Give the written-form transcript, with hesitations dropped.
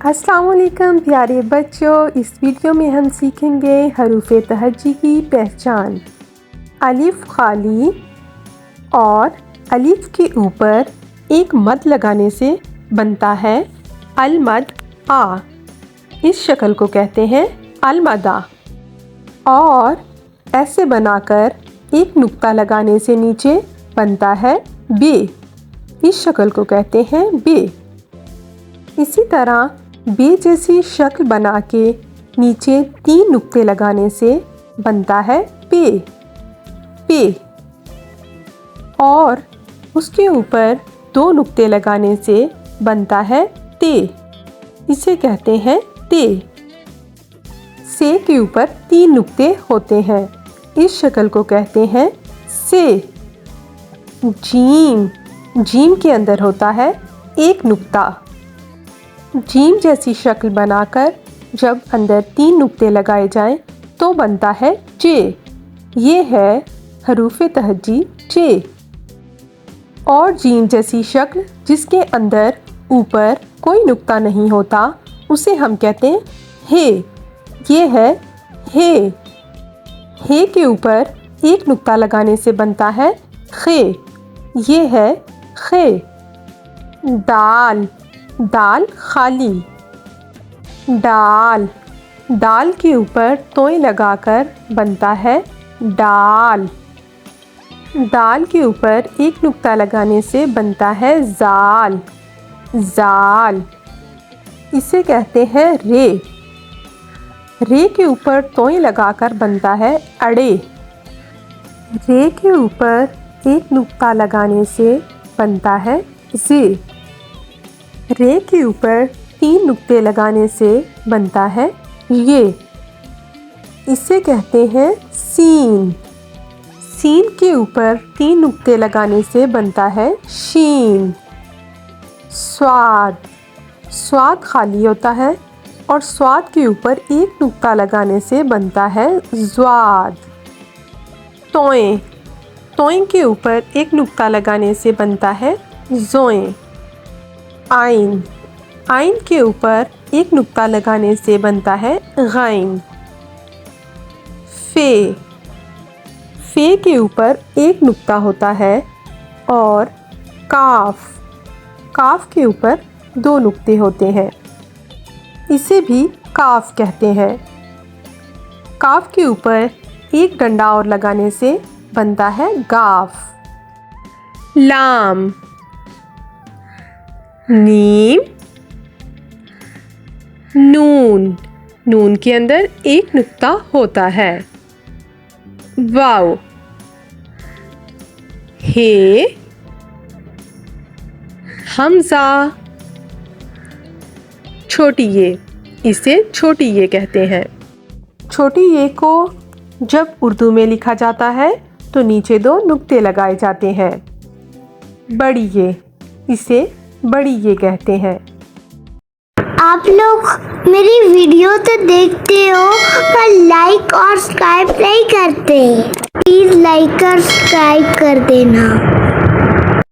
السلام علیکم پیارے بچوں، اس ویڈیو میں ہم سیکھیں گے حروف تہجی کی پہچان۔ الف خالی اور الف کے اوپر ایک مد لگانے سے بنتا ہے المد آ۔ اس شکل کو کہتے ہیں المدہ۔ اور ایسے بنا کر ایک نقطہ لگانے سے نیچے بنتا ہے بے۔ اس شکل کو کہتے ہیں بے۔ اسی طرح بے جیسی شکل بنا کے نیچے 3 نقطے لگانے سے بنتا ہے پے پے، اور اس کے اوپر 2 نقطے لگانے سے بنتا ہے تے۔ اسے کہتے ہیں تے۔ سے کے اوپر 3 نقطے ہوتے ہیں، اس شکل کو کہتے ہیں سے۔ جیم، جیم کے اندر ہوتا ہے 1 نقطہ۔ جیم جیسی شکل بنا کر جب اندر 3 نقطے لگائے جائیں تو بنتا ہے جے۔ یہ ہے حروف تہجی جے۔ اور جیم جیسی شکل جس کے اندر اوپر کوئی نقطہ نہیں ہوتا اسے ہم کہتے ہیں ہے۔ یہ ہے ہے۔ ہے کے اوپر 1 نقطہ لگانے سے بنتا ہے خے۔ یہ ہے خے۔ دال، دال خالی۔ ڈال، ڈال کے اوپر توئیں لگا کر بنتا ہے ڈال۔ دال کے اوپر 1 نقطہ لگانے سے بنتا ہے زال، زال۔ اسے کہتے ہیں رے۔ رے کے اوپر توئیں لگا کر بنتا ہے اڑے۔ رے کے اوپر 1 نقطہ لگانے سے بنتا ہے زے۔ رے کے اوپر 3 نقطے لگانے سے بنتا ہے یہ۔ اسے کہتے ہیں سین۔ سین کے اوپر 3 نقطے لگانے سے بنتا ہے شین۔ صاد، صاد خالی ہوتا ہے اور صاد کے اوپر 1 نقطہ لگانے سے بنتا ہے ضاد۔ توئیں، توئیں کے اوپر 1 نقطہ لگانے سے بنتا ہے زوئیں۔ آئین، آئین کے اوپر 1 نقطہ لگانے سے بنتا ہے غین۔ فے، فے کے اوپر 1 نقطہ ہوتا ہے اور کاف، کاف کے اوپر 2 نقطے ہوتے ہیں، اسے بھی کاف کہتے ہیں۔ کاف کے اوپر 1 ڈنڈا اور لگانے سے بنتا ہے گاف۔ لام، نیم، نون، نون کے اندر 1 نقطہ ہوتا ہے۔ واو، ہے، حمزہ، چھوٹی یہ، اسے چھوٹی یہ کہتے ہیں۔ چھوٹی یہ کو جب اردو میں لکھا جاتا ہے تو نیچے 2 نقطے لگائے جاتے ہیں۔ بڑی یہ، اسے بڑی یہ کہتے ہیں۔ آپ لوگ میری ویڈیو تو دیکھتے ہو پر لائک اور سبسکرائب نہیں کرتے، پلیز لائک اور سبسکرائب کر دینا۔